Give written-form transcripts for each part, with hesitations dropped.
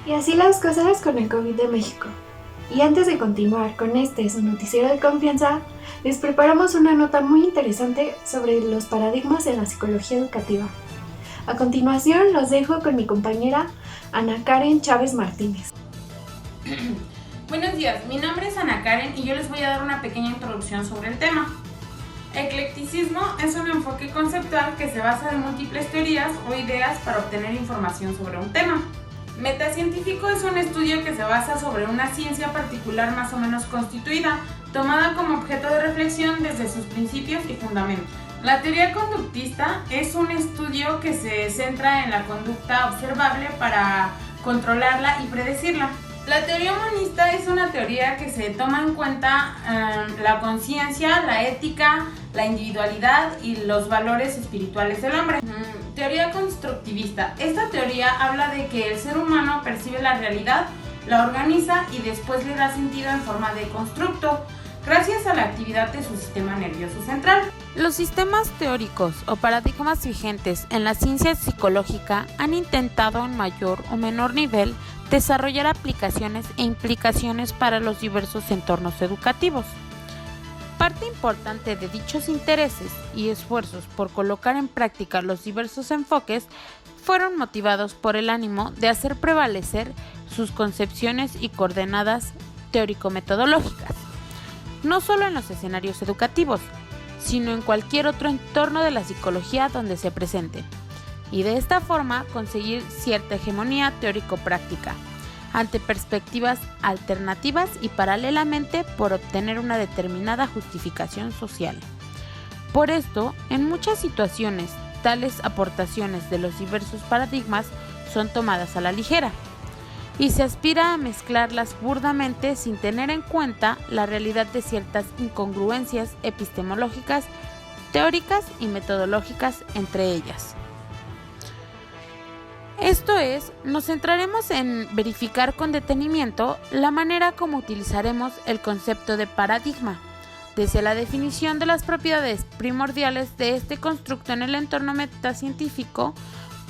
Y así las cosas con el COVID de México. Y antes de continuar con su noticiero de confianza, les preparamos una nota muy interesante sobre los paradigmas en la psicología educativa. A continuación los dejo con mi compañera Ana Karen Chávez Martínez. Buenos días, mi nombre es Ana Karen y yo les voy a dar una pequeña introducción sobre el tema. Eclecticismo es un enfoque conceptual que se basa en múltiples teorías o ideas para obtener información sobre un tema. Metacientífico es un estudio que se basa sobre una ciencia particular más o menos constituida, tomada como objeto de reflexión desde sus principios y fundamentos. La teoría conductista es un estudio que se centra en la conducta observable para controlarla y predecirla. La teoría humanista es una teoría que se toma en cuenta la conciencia, la ética, la individualidad y los valores espirituales del hombre. Teoría constructivista. Esta teoría habla de que el ser humano percibe la realidad, la organiza y después le da sentido en forma de constructo, gracias a la actividad de su sistema nervioso central. Los sistemas teóricos o paradigmas vigentes en la ciencia psicológica han intentado en mayor o menor nivel desarrollar aplicaciones e implicaciones para los diversos entornos educativos. Parte importante de dichos intereses y esfuerzos por colocar en práctica los diversos enfoques fueron motivados por el ánimo de hacer prevalecer sus concepciones y coordenadas teórico-metodológicas, no solo en los escenarios educativos, sino en cualquier otro entorno de la psicología donde se presente, y de esta forma conseguir cierta hegemonía teórico-práctica ante perspectivas alternativas y paralelamente por obtener una determinada justificación social. Por esto, en muchas situaciones, tales aportaciones de los diversos paradigmas son tomadas a la ligera y se aspira a mezclarlas burdamente sin tener en cuenta la realidad de ciertas incongruencias epistemológicas, teóricas y metodológicas entre ellas. Esto es, nos centraremos en verificar con detenimiento la manera como utilizaremos el concepto de paradigma, desde la definición de las propiedades primordiales de este constructo en el entorno metacientífico,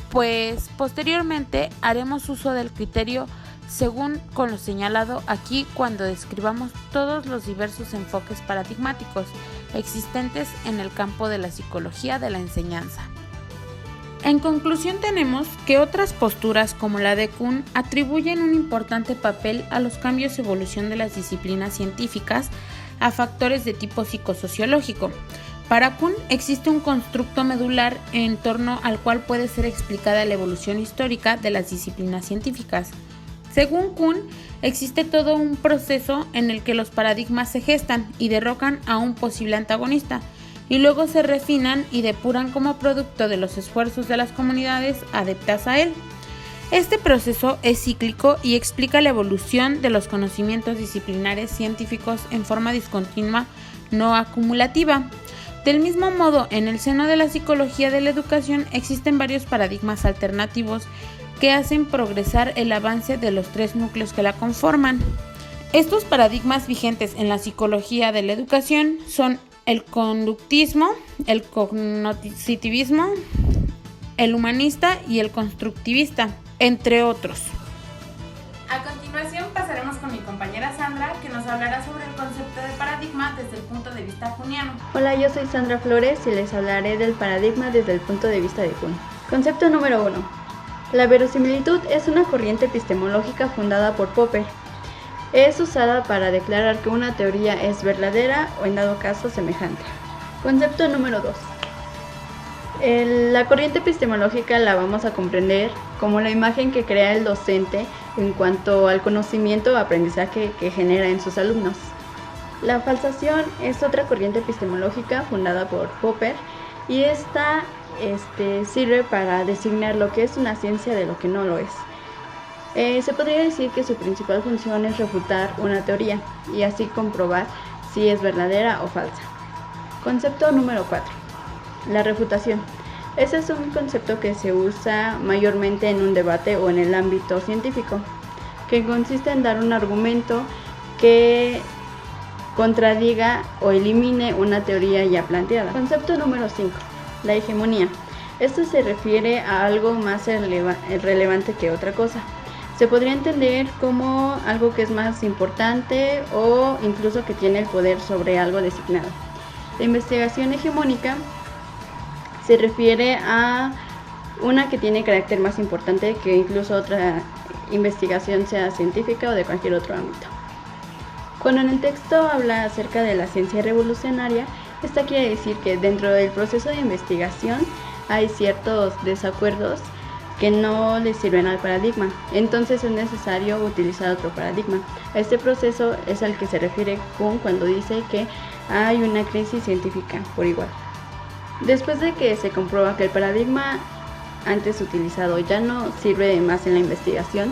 pues posteriormente haremos uso del criterio según con lo señalado aquí cuando describamos todos los diversos enfoques paradigmáticos existentes en el campo de la psicología de la enseñanza. En conclusión, tenemos que otras posturas como la de Kuhn atribuyen un importante papel a los cambios y evolución de las disciplinas científicas a factores de tipo psicosociológico. Para Kuhn existe un constructo medular en torno al cual puede ser explicada la evolución histórica de las disciplinas científicas. Según Kuhn, existe todo un proceso en el que los paradigmas se gestan y derrocan a un posible antagonista, y luego se refinan y depuran como producto de los esfuerzos de las comunidades adeptas a él. Este proceso es cíclico y explica la evolución de los conocimientos disciplinares científicos en forma discontinua, no acumulativa. Del mismo modo, en el seno de la psicología de la educación existen varios paradigmas alternativos que hacen progresar el avance de los tres núcleos que la conforman. Estos paradigmas vigentes en la psicología de la educación son el conductismo, el cognitivismo, el humanista y el constructivista, entre otros. A continuación pasaremos con mi compañera Sandra, que nos hablará sobre el concepto de paradigma desde el punto de vista kuhniano. Hola, yo soy Sandra Flores y les hablaré del paradigma desde el punto de vista de Kuhn. Concepto número 1. La verosimilitud es una corriente epistemológica fundada por Popper. Es usada para declarar que una teoría es verdadera o en dado caso semejante. Concepto número 2. La corriente epistemológica la vamos a comprender como la imagen que crea el docente en cuanto al conocimiento o aprendizaje que genera en sus alumnos. La falsación es otra corriente epistemológica fundada por Popper y esta sirve para designar lo que es una ciencia de lo que no lo es. Se podría decir que su principal función es refutar una teoría y así comprobar si es verdadera o falsa. Concepto número 4. La refutación. Ese es un concepto que se usa mayormente en un debate o en el ámbito científico, que consiste en dar un argumento que contradiga o elimine una teoría ya planteada. Concepto número 5. La hegemonía. Esto se refiere a algo más relevante que otra cosa. Se podría entender como algo que es más importante o incluso que tiene el poder sobre algo designado. La investigación hegemónica se refiere a una que tiene carácter más importante que incluso otra investigación, sea científica o de cualquier otro ámbito. Cuando en el texto habla acerca de la ciencia revolucionaria, esta quiere decir que dentro del proceso de investigación hay ciertos desacuerdos que no le sirven al paradigma, entonces es necesario utilizar otro paradigma. Este proceso es al que se refiere Kuhn cuando dice que hay una crisis científica por igual. Después de que se comprueba que el paradigma antes utilizado ya no sirve más en la investigación,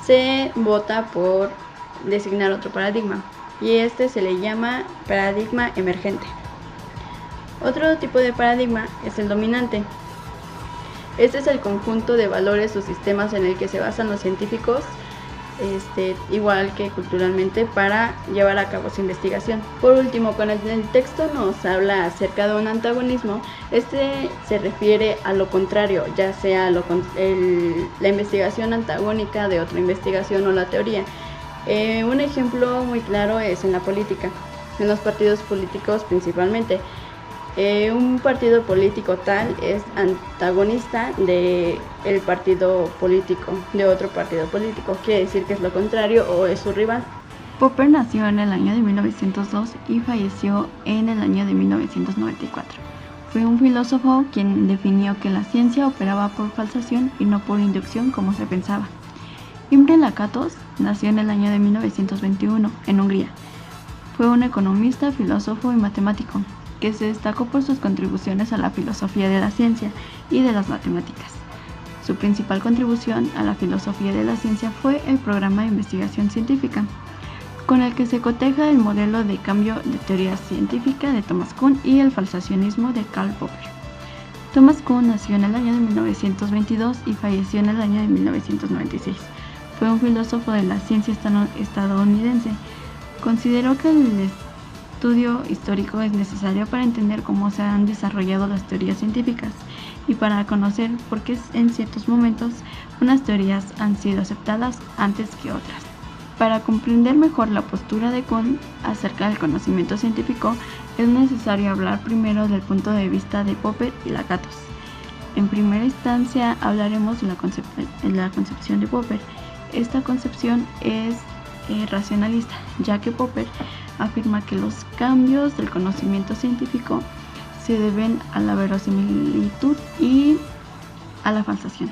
se vota por designar otro paradigma, y este se le llama paradigma emergente. Otro tipo de paradigma es el dominante. Este es el conjunto de valores o sistemas en el que se basan los científicos, igual que culturalmente, para llevar a cabo su investigación. Por último, cuando el texto nos habla acerca de un antagonismo, este se refiere a lo contrario, ya sea la investigación antagónica de otra investigación o la teoría. Un ejemplo muy claro es en la política, en los partidos políticos principalmente. Un partido político tal es antagonista de el partido político, de otro partido político. Quiere decir que es lo contrario o es su rival. Popper nació en el año de 1902 y falleció en el año de 1994. Fue un filósofo quien definió que la ciencia operaba por falsación y no por inducción como se pensaba. Imre Lakatos nació en el año de 1921 en Hungría. Fue un economista, filósofo y matemático que se destacó por sus contribuciones a la filosofía de la ciencia y de las matemáticas. Su principal contribución a la filosofía de la ciencia fue el programa de investigación científica, con el que se coteja el modelo de cambio de teoría científica de Thomas Kuhn y el falsacionismo de Karl Popper. Thomas Kuhn nació en el año de 1922 y falleció en el año de 1996. Fue un filósofo de la ciencia estadounidense. Consideró que el estudio histórico es necesario para entender cómo se han desarrollado las teorías científicas y para conocer por qué en ciertos momentos unas teorías han sido aceptadas antes que otras. Para comprender mejor la postura de Kuhn acerca del conocimiento científico, es necesario hablar primero del punto de vista de Popper y Lakatos. En primera instancia hablaremos de la concepción de Popper. Esta concepción es racionalista, ya que Popper afirma que los cambios del conocimiento científico se deben a la verosimilitud y a la falsación.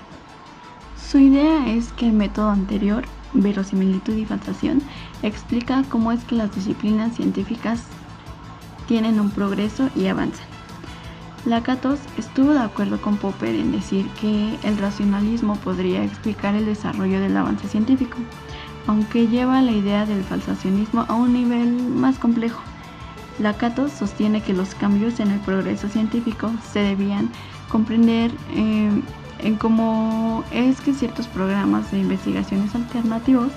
Su idea es que el método anterior, verosimilitud y falsación, explica cómo es que las disciplinas científicas tienen un progreso y avanzan. Lakatos estuvo de acuerdo con Popper en decir que el racionalismo podría explicar el desarrollo del avance científico, aunque lleva la idea del falsacionismo a un nivel más complejo. Lakatos sostiene que los cambios en el progreso científico se debían comprender en cómo es que ciertos programas de investigaciones alternativos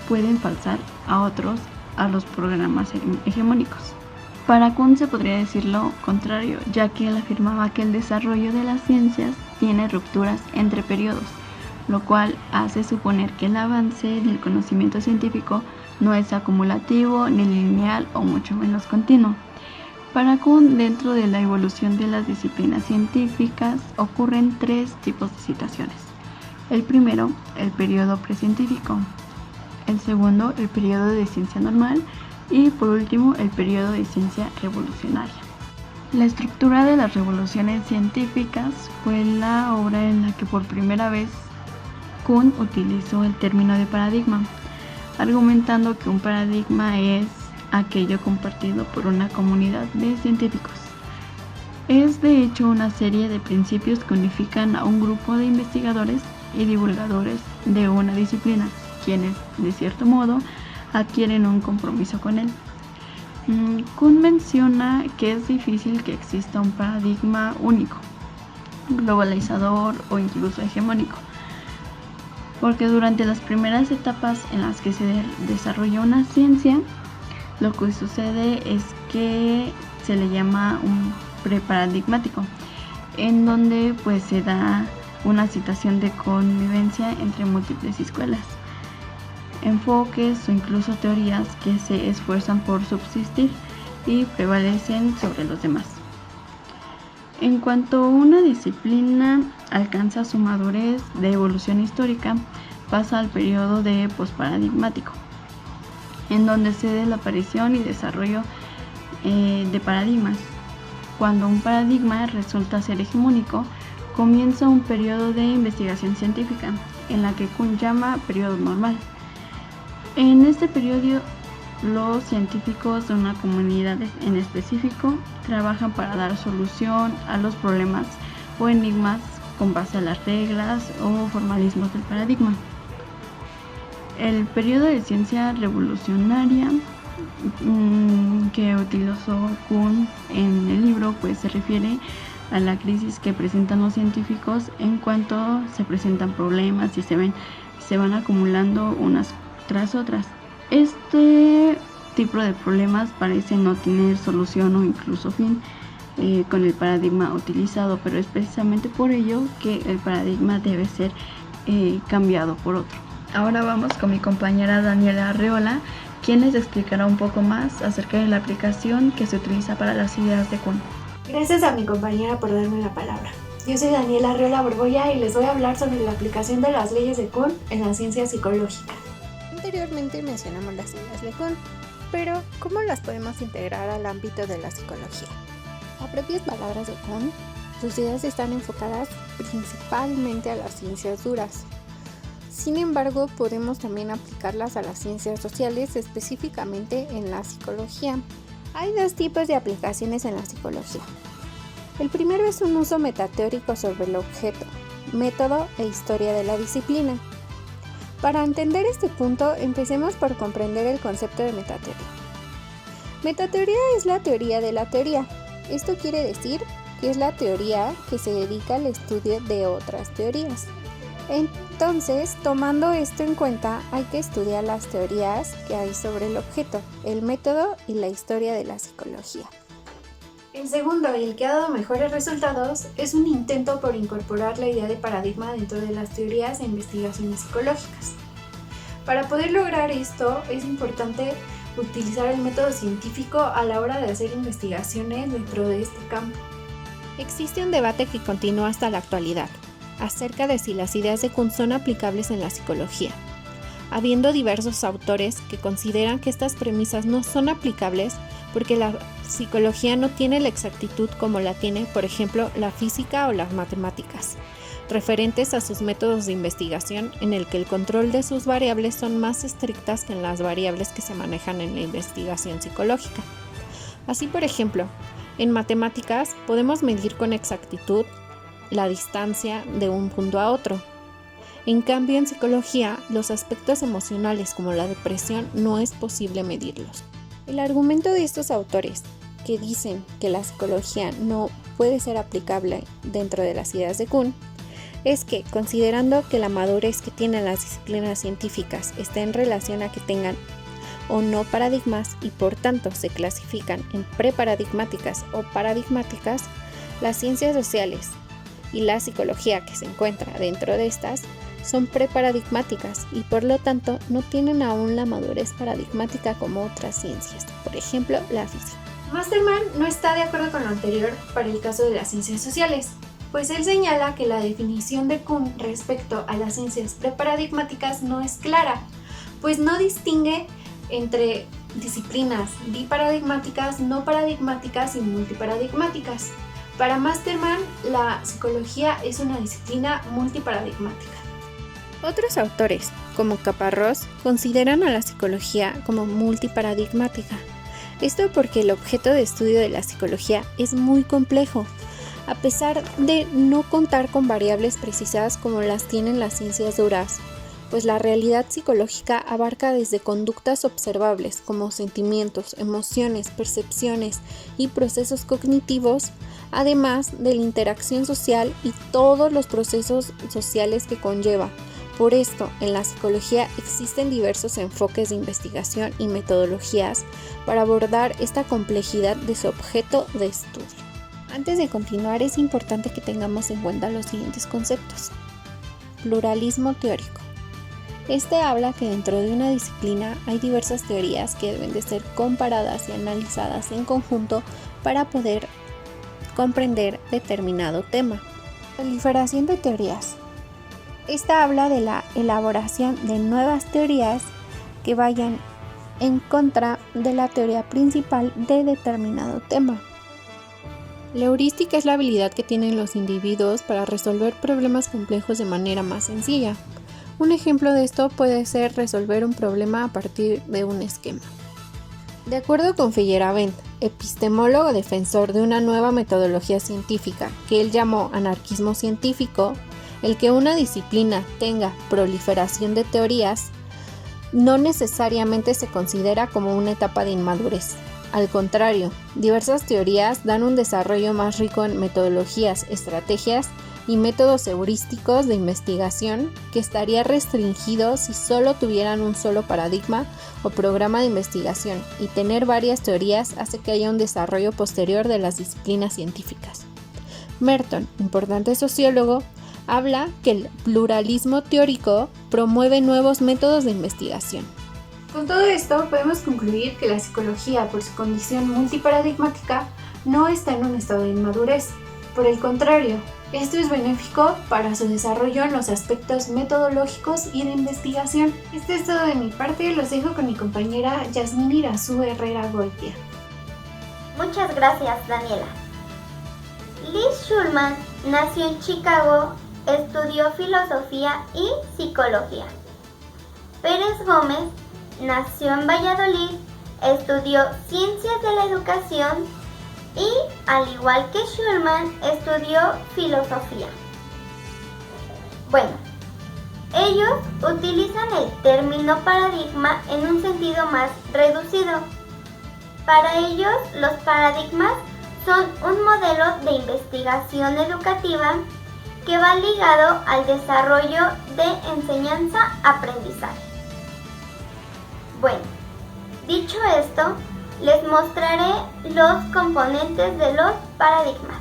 pueden falsar a los programas hegemónicos. Para Kuhn se podría decir lo contrario, ya que él afirmaba que el desarrollo de las ciencias tiene rupturas entre periodos, lo cual hace suponer que el avance del conocimiento científico no es acumulativo, ni lineal o mucho menos continuo. Para Kuhn, dentro de la evolución de las disciplinas científicas ocurren tres tipos de situaciones. El primero, el periodo precientífico. El segundo, el periodo de ciencia normal. Y por último, el periodo de ciencia revolucionaria. La estructura de las revoluciones científicas fue la obra en la que por primera vez Kuhn utilizó el término de paradigma, argumentando que un paradigma es aquello compartido por una comunidad de científicos. Es de hecho una serie de principios que unifican a un grupo de investigadores y divulgadores de una disciplina, quienes, de cierto modo, adquieren un compromiso con él. Kuhn menciona que es difícil que exista un paradigma único. globalizador o incluso hegemónico. Porque durante las primeras etapas en las que se desarrolla una ciencia, lo que sucede es que se le llama un preparadigmático, en donde pues se da una situación de convivencia entre múltiples escuelas, enfoques o incluso teorías que se esfuerzan por subsistir y prevalecen sobre los demás. En cuanto una disciplina alcanza su madurez de evolución histórica, pasa al periodo de posparadigmático, en donde se da la aparición y desarrollo de paradigmas. Cuando un paradigma resulta ser hegemónico, comienza un periodo de investigación científica, en la que Kuhn llama periodo normal. En este periodo, los científicos de una comunidad en específico trabajan para dar solución a los problemas o enigmas con base a las reglas o formalismos del paradigma. El periodo de ciencia revolucionaria que utilizó Kuhn en el libro pues se refiere a la crisis que presentan los científicos en cuanto se presentan problemas y se van acumulando unas tras otras. Este tipo de problemas parece no tener solución o incluso fin con el paradigma utilizado, pero es precisamente por ello que el paradigma debe ser cambiado por otro. Ahora vamos con mi compañera Daniela Arreola, quien les explicará un poco más acerca de la aplicación que se utiliza para las ideas de Kuhn. Gracias a mi compañera por darme la palabra. Yo soy Daniela Arreola Borbolla y les voy a hablar sobre la aplicación de las leyes de Kuhn en la ciencia psicológica. Anteriormente mencionamos las ideas de Kuhn, pero ¿cómo las podemos integrar al ámbito de la psicología? A propias palabras de Kuhn, sus ideas están enfocadas principalmente a las ciencias duras. Sin embargo, podemos también aplicarlas a las ciencias sociales, específicamente en la psicología. Hay dos tipos de aplicaciones en la psicología. El primero es un uso metateórico sobre el objeto, método e historia de la disciplina. Para entender este punto, empecemos por comprender el concepto de metateoría. Metateoría es la teoría de la teoría. Esto quiere decir que es la teoría que se dedica al estudio de otras teorías. Entonces, tomando esto en cuenta, hay que estudiar las teorías que hay sobre el objeto, el método y la historia de la psicología. El segundo, y el que ha dado mejores resultados, es un intento por incorporar la idea de paradigma dentro de las teorías e investigaciones psicológicas. Para poder lograr esto, es importante utilizar el método científico a la hora de hacer investigaciones dentro de este campo. Existe un debate que continúa hasta la actualidad, acerca de si las ideas de Kuhn son aplicables en la psicología, habiendo diversos autores que consideran que estas premisas no son aplicables porque la psicología no tiene la exactitud como la tiene, por ejemplo, la física o las matemáticas, referentes a sus métodos de investigación en el que el control de sus variables son más estrictas que en las variables que se manejan en la investigación psicológica. Así, por ejemplo, en matemáticas podemos medir con exactitud la distancia de un punto a otro. En cambio, en psicología, los aspectos emocionales como la depresión no es posible medirlos. El argumento de estos autores, que dicen que la psicología no puede ser aplicable dentro de las ideas de Kuhn, es que, considerando que la madurez que tienen las disciplinas científicas está en relación a que tengan o no paradigmas y por tanto se clasifican en preparadigmáticas o paradigmáticas, las ciencias sociales y la psicología que se encuentra dentro de estas son preparadigmáticas y por lo tanto no tienen aún la madurez paradigmática como otras ciencias, por ejemplo la física. Masterman no está de acuerdo con lo anterior para el caso de las ciencias sociales, pues él señala que la definición de Kuhn respecto a las ciencias preparadigmáticas no es clara, pues no distingue entre disciplinas biparadigmáticas, no paradigmáticas y multiparadigmáticas. Para Masterman, la psicología es una disciplina multiparadigmática. Otros autores, como Caparrós, consideran a la psicología como multiparadigmática. Esto porque el objeto de estudio de la psicología es muy complejo, a pesar de no contar con variables precisas como las tienen las ciencias duras, pues la realidad psicológica abarca desde conductas observables como sentimientos, emociones, percepciones y procesos cognitivos, además de la interacción social y todos los procesos sociales que conlleva. Por esto, en la psicología existen diversos enfoques de investigación y metodologías para abordar esta complejidad de su objeto de estudio. Antes de continuar, es importante que tengamos en cuenta los siguientes conceptos. Pluralismo teórico. Este habla que dentro de una disciplina hay diversas teorías que deben de ser comparadas y analizadas en conjunto para poder comprender determinado tema. Proliferación de teorías. Esta habla de la elaboración de nuevas teorías que vayan en contra de la teoría principal de determinado tema. La heurística es la habilidad que tienen los individuos para resolver problemas complejos de manera más sencilla. Un ejemplo de esto puede ser resolver un problema a partir de un esquema. De acuerdo con Feyerabend, epistemólogo defensor de una nueva metodología científica que él llamó anarquismo científico, el que una disciplina tenga proliferación de teorías no necesariamente se considera como una etapa de inmadurez. Al contrario, diversas teorías dan un desarrollo más rico en metodologías, estrategias y métodos heurísticos de investigación que estaría restringido si solo tuvieran un solo paradigma o programa de investigación, y tener varias teorías hace que haya un desarrollo posterior de las disciplinas científicas. Merton, importante sociólogo, habla que el pluralismo teórico promueve nuevos métodos de investigación. Con todo esto, podemos concluir que la psicología, por su condición multiparadigmática, no está en un estado de inmadurez. Por el contrario, esto es benéfico para su desarrollo en los aspectos metodológicos y de investigación. Esto es todo de mi parte, los dejo con mi compañera Yasmín Irazú Herrera Goitia. Muchas gracias, Daniela. Liz Schulman nació en Chicago, estudió filosofía y psicología. Pérez Gómez nació en Valladolid, estudió ciencias de la educación y, al igual que Schulman, estudió filosofía. Bueno, ellos utilizan el término paradigma en un sentido más reducido. Para ellos, los paradigmas son un modelo de investigación educativa que va ligado al desarrollo de enseñanza-aprendizaje. Bueno, dicho esto, les mostraré los componentes de los paradigmas.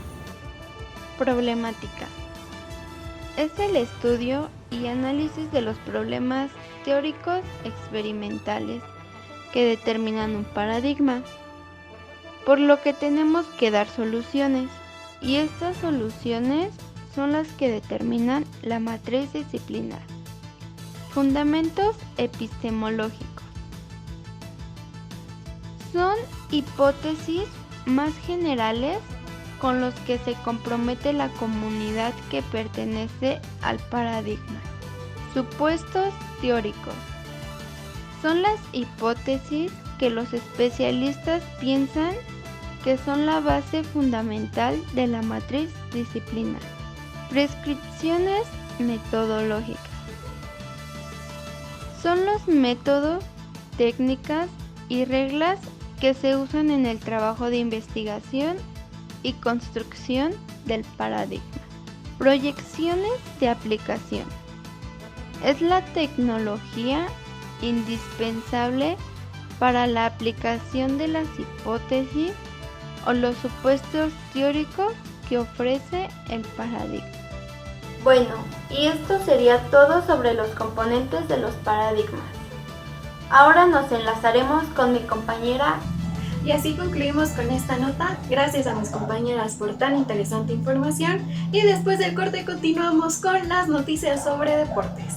Problemática. Es el estudio y análisis de los problemas teóricos experimentales que determinan un paradigma, por lo que tenemos que dar soluciones, y estas soluciones son las que determinan la matriz disciplinar. Fundamentos epistemológicos. Son hipótesis más generales con los que se compromete la comunidad que pertenece al paradigma. Supuestos teóricos. Son las hipótesis que los especialistas piensan que son la base fundamental de la matriz disciplinar. Prescripciones metodológicas. Son los métodos, técnicas y reglas que se usan en el trabajo de investigación y construcción del paradigma. Proyecciones de aplicación. Es la tecnología indispensable para la aplicación de las hipótesis o los supuestos teóricos que ofrece el paradigma. Bueno, y esto sería todo sobre los componentes de los paradigmas. Ahora nos enlazaremos con mi compañera. Y así concluimos con esta nota. Gracias a mis compañeras por tan interesante información. Y después del corte continuamos con las noticias sobre deportes.